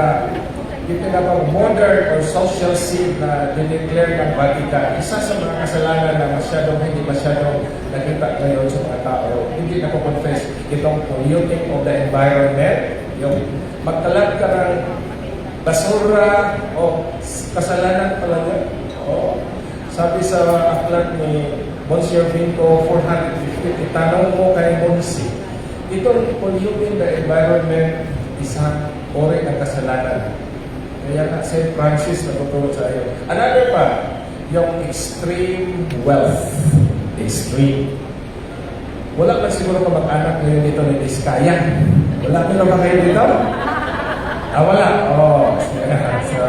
yung tinatawag modern or social sin na dineclare ng Vatican. Isa sa mga kasalanan na hindi masyadong nakita hindi na confess itong polluting of the environment, yung magkalat ka ng basura o kasalanan talaga. Oo. Sabi sa aklat ni Monsieur Vinco 450, itanong mo kay Monsi, itong polluting the environment, isang ori ng kasalanan. Kaya nga, St. Francis natutulog sa iyo. Another pa, yung extreme wealth. Extreme. Wala pa siguro kamag-anak ngayon dito ni Iskaya. Wala pa naman kayo dito? Wala. So,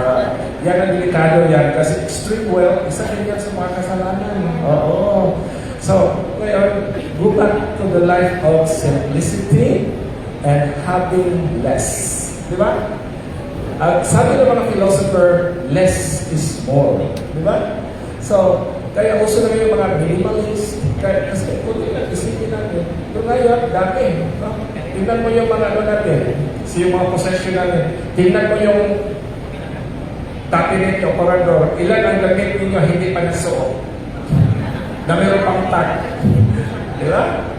yan ang delikado yan. Kasi extreme wealth, isa rin yan sa mga kasalanan. Oo. So, ngayon, go back to the life of simplicity and having less. Di ba? Sabi ng mga philosopher, less is more. Di ba? So, kaya uso na yung mga minimalist. Kasi kung isipin natin, yung ngayon, dami. No? Tingnan mo yung mga ano natin, yung mga possession natin. Tingnan mo yung cabinet o corridor. Ilan ang gamit ninyo hindi pa nasuot? Na mayroon pang tag. Di ba?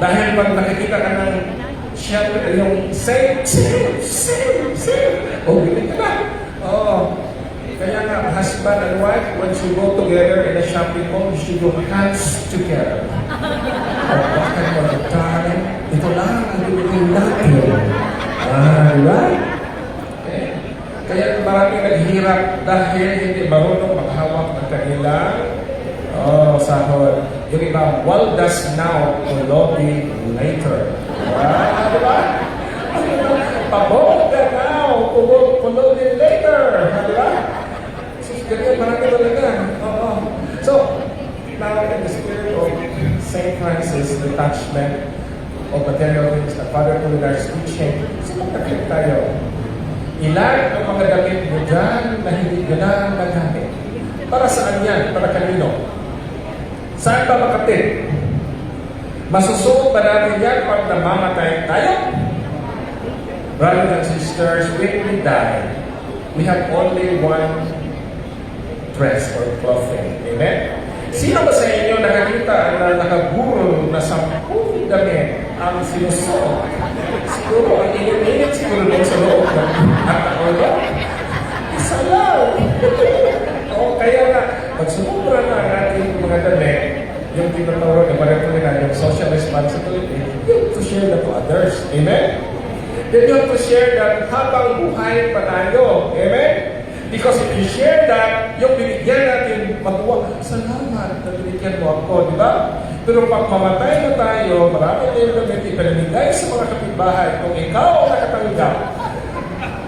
Dahil pag nakikita ka ng shelf, yung save. Oh, ganit ka na. Oo. Kaya nga, husband and wife, once you go together in a shopping mall, you should go hands together. Bakit mo na tayo? Ito lang ang gawin natin. Di ba? Okay. Kaya maraming naghihirap dahil hindi marunong maghawak ng kanilang sahod. Yung iba, well does now, lobby later. Di ba? Pabog ka now, pabog din later. Di ba? Ganyan, marami talaga. So, now in the spirit of St. Francis, the detachment of material things that Father Apollinaris is teaching, so magkakit tayo. Ilan ang mga damit mo dyan na hindi ganang nagamit? Para saan yan? Para kanino? Saan ba makatid? Masusuot ba natin yan pag namamatay tayo? Brothers and sisters, when we die, we have only one dress or clothing. Amen? Sino ba sa inyo nakakita na nakaguro na 10 damit ang sinusuot? Siguro, ang init-init siguro doon sa loob ng ulo. Isa lang. Kaya nga, pag sumubra na ang ating mga damit, yung tinatawag na pareho na yung social responsibility, you have to share that to others. Amen? Then you have to share that habang buhay pa tayo. Amen? Because if you share that, yung binigyan natin, matuwa, salamat na binigyan mo ako, di ba? Pero pag mamatay na tayo, marami tayong gamit ipinamigay sa mga kapitbahay. Kung ikaw ang nakatanggap,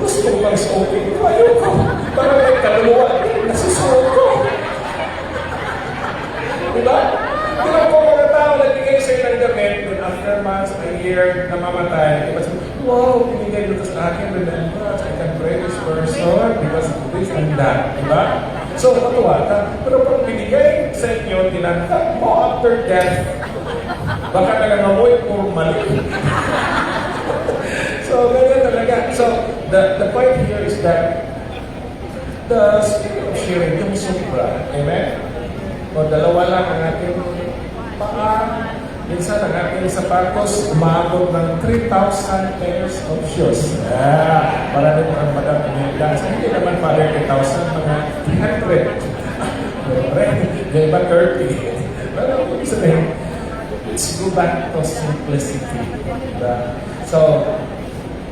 gusto mo bang suotin ko? Ayoko. Para may kaluluwa, nasusuot ko. Di ba? Pero kung mga tao nagbigay sa'yo ng gamit, then after months, a year, namamatay, diba sabi, wow, binigay mo sa akin, remember, I can pray this person because of this and that. Diba? So, matuwa ka. Pero kung binigay sa inyo, tinatag mo after death, baka nangangamoy po mali. So, ganyan talaga. So, the point here is that the spirit of sharing, yung sobra. Amen? O, dalawa lang ang ating minsan ang ating sapatos umabot ng 3,000 pairs of shoes. Marami po ang madam pinagdaan. Hindi naman pala 3,000, mga 300. Yung iba 30. Pero ibig sabihin, let's go back to simplicity. So,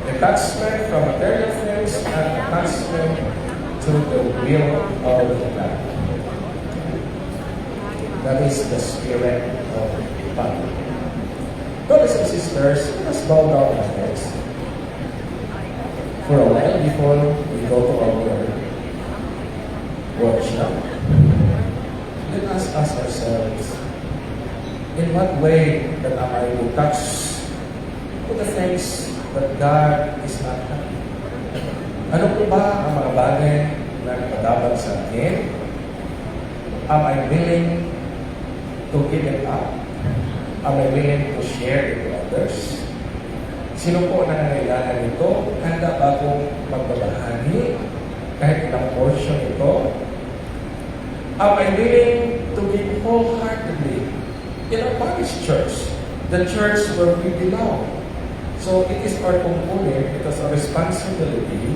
attachment from material things and attachment to the will of God. That is the spirit of God. Brothers and sisters, let's bow down our heads for a while before we go to our workshop. Let us ask ourselves, in what way that am I to touch to the things that God is not happy? Ano po ba ang mga bagay na nagpadaban sa akin? Am I willing to give it up? Am I willing to share it to others? Sino po nangangailangan nito? Handa ba akong magbabahagi kahit ilang portion ito? Am I willing to give wholeheartedly in our parish church? the church where we belong. So it is our component, it is our responsibility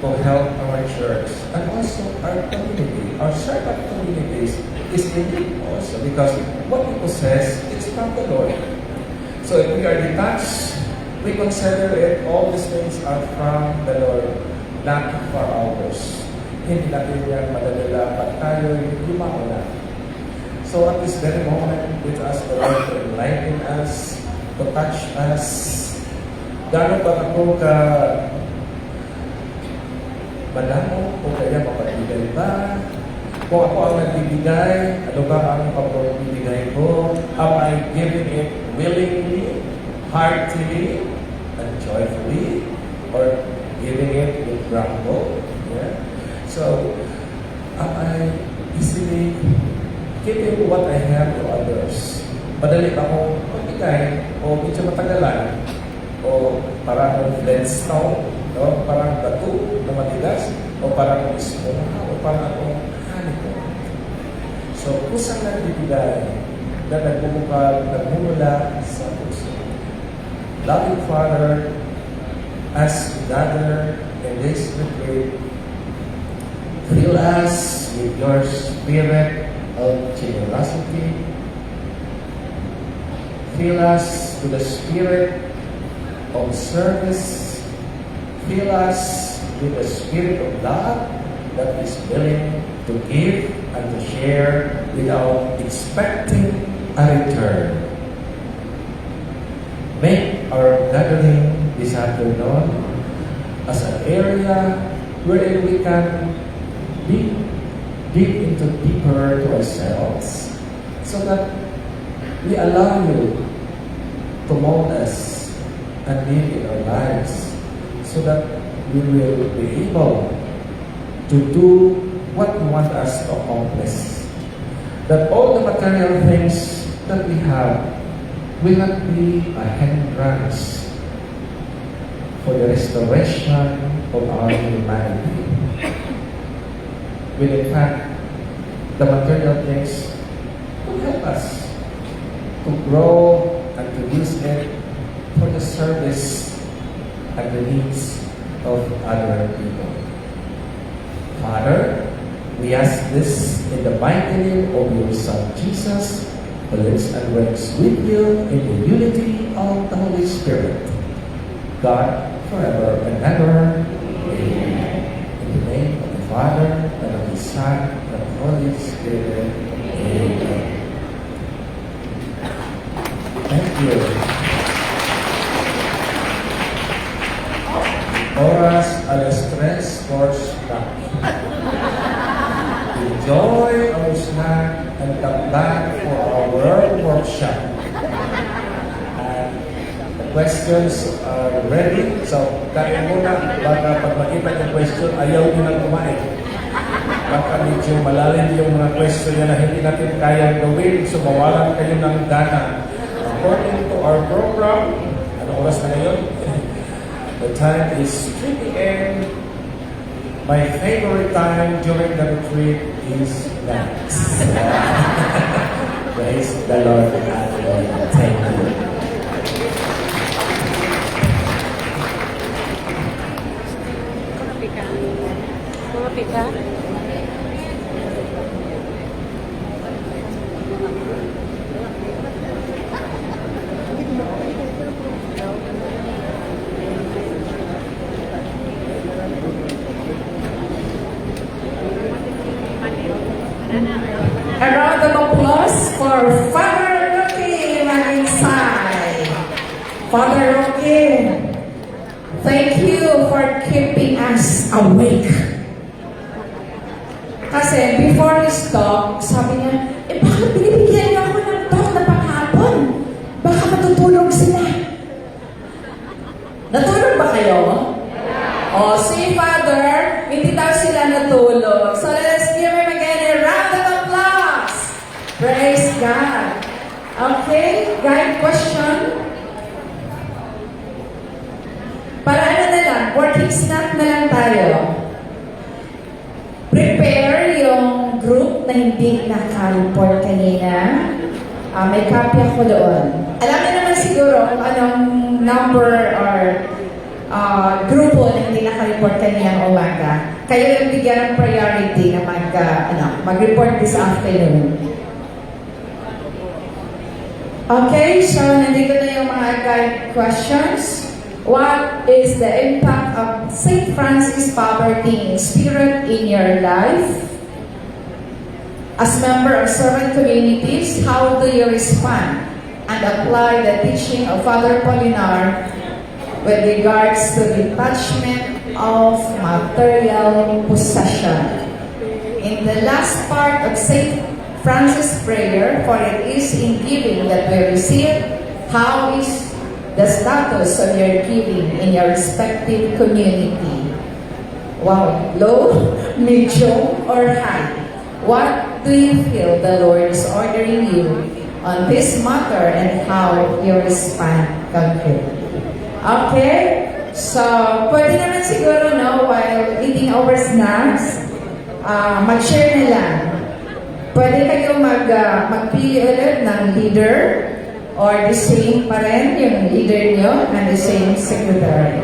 to help our church and also our community. Our certain communities is in need also because what we possess is from the Lord. So if we are detached, we consider it, all these things are from the Lord, not for ours. Hindi natin yan madadala pag tayo lumao na. So at this very moment, with us, the Lord to enlighten us, to touch us. Gano'n ba ako ka malamo o kaya mapatibay ba? Kung ako ang nagbibigay, ano ba ang pagbibigay ko? Am I giving it willingly, heartily, and joyfully? Or giving it with grumble? Yeah? So, am I easily giving what I have to others? Madali akong magbigay o medyo matagalan o parang Flintstone, no? Parang bato na matigas o parang esponja o parang akong haniko. So, kusang nagbibigay na nagmumula sa puso. Loving Father, as we gather in this retreat, fill us with your spirit of generosity. Fill us with the spirit of service. Fill us with the spirit of love that is willing to give and to share without expecting a return. Make our gathering this afternoon as an area wherein we can dig into deeper to ourselves so that we allow you to mold us and live in our lives so that we will be able to do what you want us to accomplish. That all the material things that we have will not be a hindrance for the restoration of our humanity. Will in fact, the material things will help us to grow and to use it for the service and the needs of other people. Father, we ask this in the mighty name of your Son Jesus, who lives and reigns with you in the unity of the Holy Spirit, God, forever and ever. Amen. In the name of the Father, and of the Son, and of the Holy Spirit. Amen. Thank you. Oras alas 3 for snack. Enjoy our snack and come back for our workshop. And the questions are ready. So, kain muna. Baka pag makita yung question, ayaw nyo nang kumain. Baka medyo malalim yung mga question niya na hindi natin kayang gawin. So, mawalan kayo ng dana. According to our program, anong oras na ngayon? The time is 3 p.m. My favorite time during the retreat is next. Praise the Lord. Thank you. Kumapi ka? A round of applause for Father Roque Maninsay. Father Roque, thank you for keeping us awake. Kasi before his talk, sabi niya, bakit binibigyan niyo ako ng talk na panghapon? Baka matutulog sila. Natulog ba kayo? O, si Father, hindi daw sila natulog. So let's give him again a round of applause. Praise God. Okay, guide question. Para ano na lang, working snack na lang tayo. Prepare yung group na hindi naka-report kanina. May copy ako doon. Alam niyo na siguro kung anong number or grupo na hindi naka-report kaninang umaga. Kayo yung bigyan ng priority na mag-report this afternoon. Okay, so nandito na yung mga guide questions. What is the impact of St. Francis Poverty Spirit in your life? As member of servant communities, how do you respond and apply the teaching of Father Polinar with regards to detachment of material possession? In the last part of St. Francis' prayer, for it is in giving that we receive, how is the status of your giving in your respective community? Wow, low, medium, or high? What do you feel the Lord is ordering you on this matter and how you respond concretely? Okay? So, pwede naman siguro, no, while eating our snacks, mag-share na lang. Pwede kayo magpili ulit ng leader or the same pa rin yung leader nyo and the same secretary.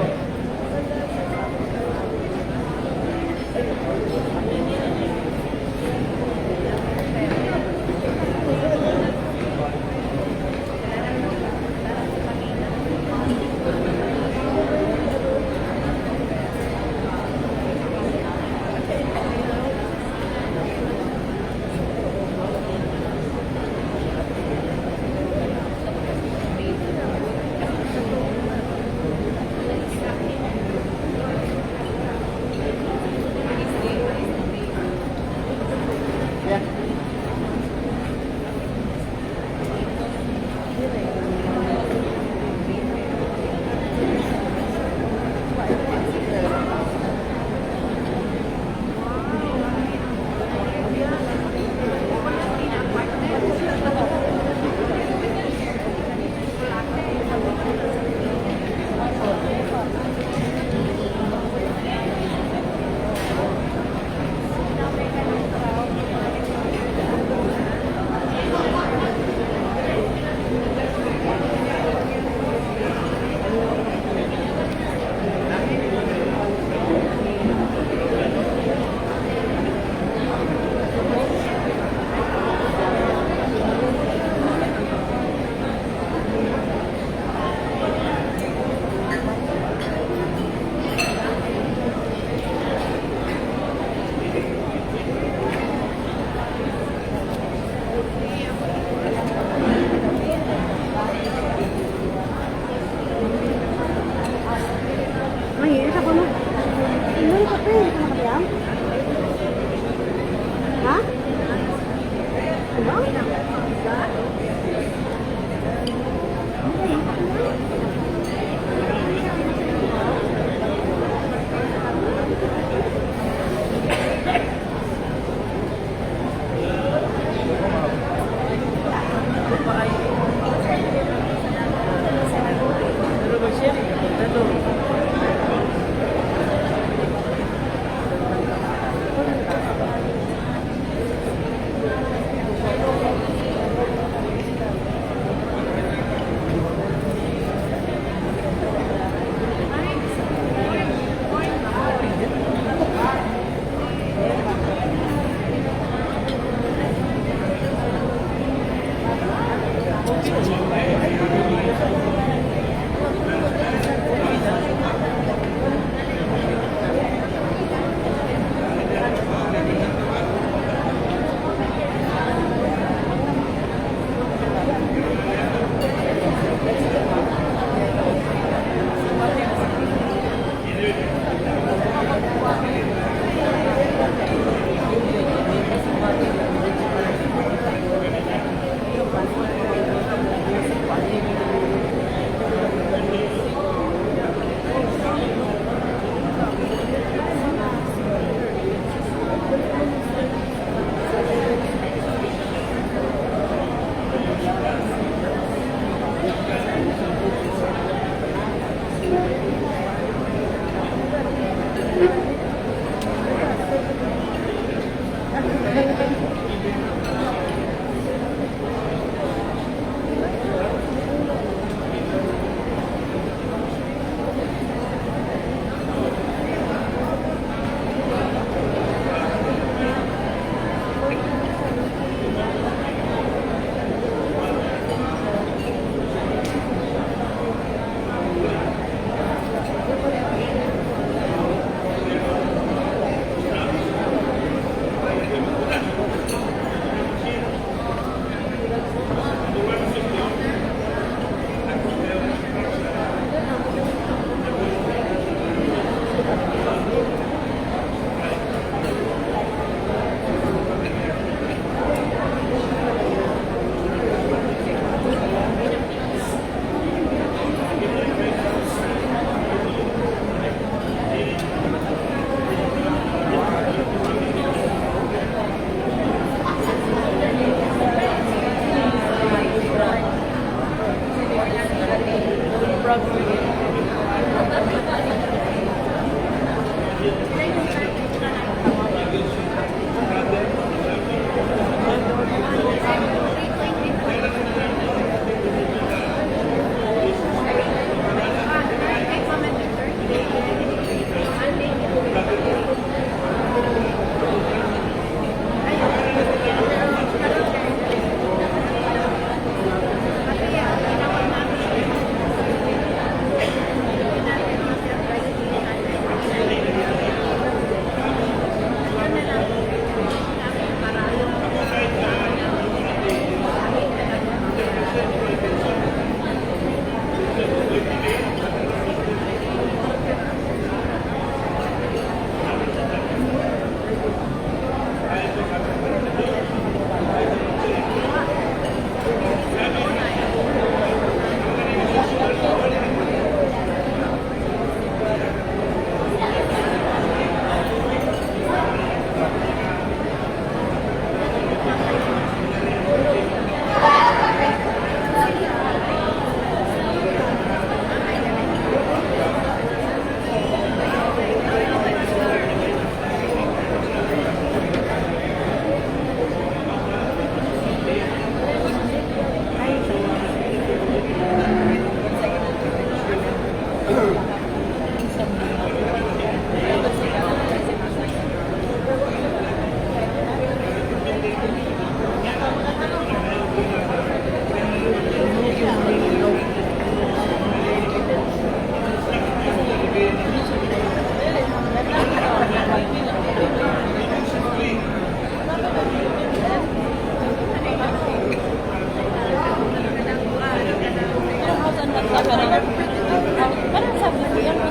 Parang sabi ko yan, sa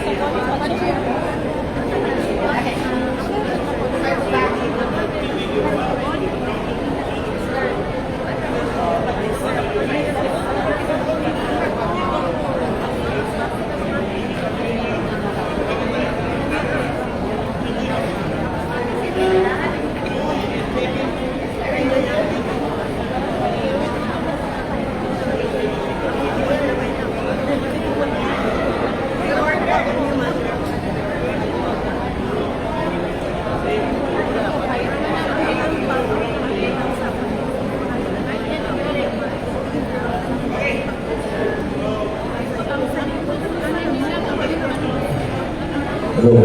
Hello.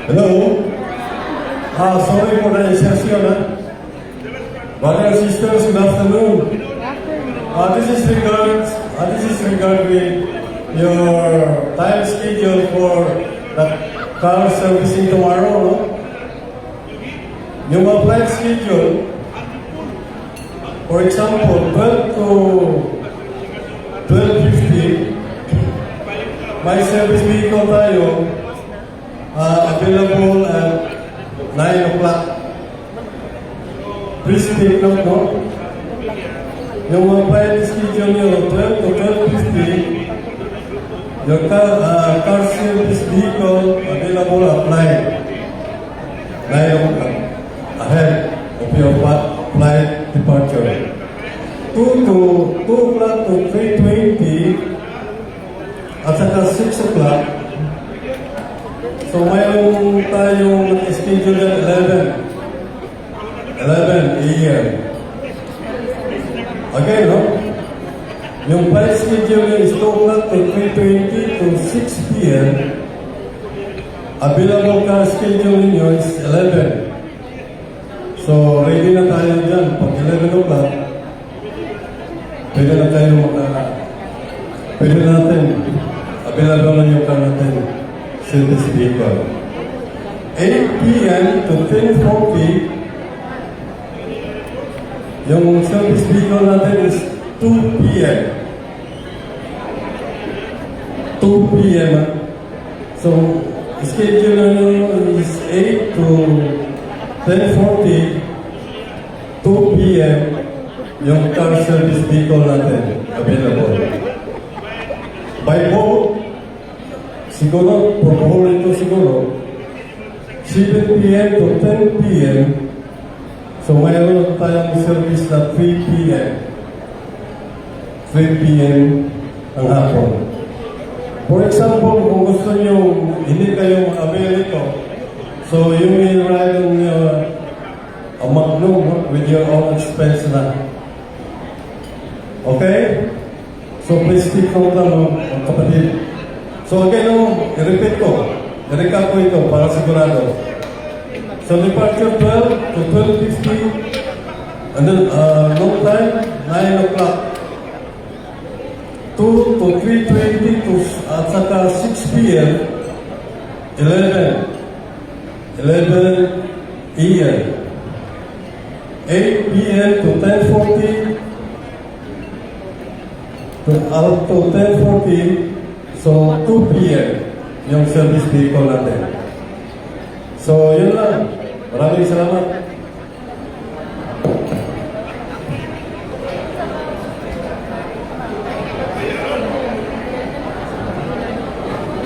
Hello. Sorry for the insertion. Brothers and sisters, good afternoon. This is regarding your time schedule for the car servicing tomorrow. No? Yung mga flight schedule, for example, 12 to 12:50, may service vehicle tayo available at 9 o'clock. Please take note, no? Yung mga flight schedule nyo, 12 to 12:50, your car service vehicle available at 9 o'clock ahead of your flight departure. 2 o'clock to 3:20 at saka 6 o'clock. So mayroon tayong schedule at 11 a.m. Okay, no? Yung flight schedule is 2 o'clock to 3:20 to 6 p.m. Available car schedule ninyo is 11. So ready na tayo dyan. Pag 11 o'clock, pwede na tayo pwede natin available na yung car natin service vehicle. 8 p.m. to 10:40, yung service vehicle natin is 2 p.m. 2 p.m. So, schedule na nyo is 8 to 10:40, 2 p.m. yung car service vehicle natin available. By boat, siguro, for Bohol ito siguro, 7 p.m. to 10 p.m. So, mayroon tayong service na 3 p.m. 3 p.m. ang hapon. For example, kung gusto nyo, hindi kayo avail ito, so you may ride on a Magnum with your own expense na. Okay? So please take note lang, kapatid. So again, i-repeat ko. I-recap ko ito para sigurado. So departure 12 to 12:50, and then long time, 9 o'clock. 2 to 3:20 to at saka 6 p.m. 11 a.m. 8 p.m. to 10:40 to 10:40, so 2 p.m. yung service vehicle natin. So yun lang. Maraming salamat.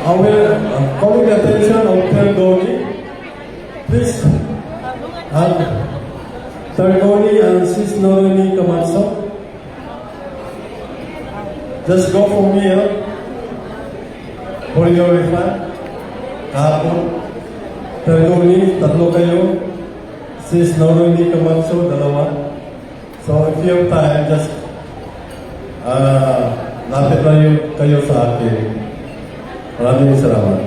I will calling the attention of Tergoni. Please, Tergoni and Sis Noroni Kamatso. Just go from here for your refund. Kahapon. Tergoni, tatlo kayo. Sis Noroni Kamatso, dalawa. So if you have time, just lapit lang kayo sa akin. Maraming salamat.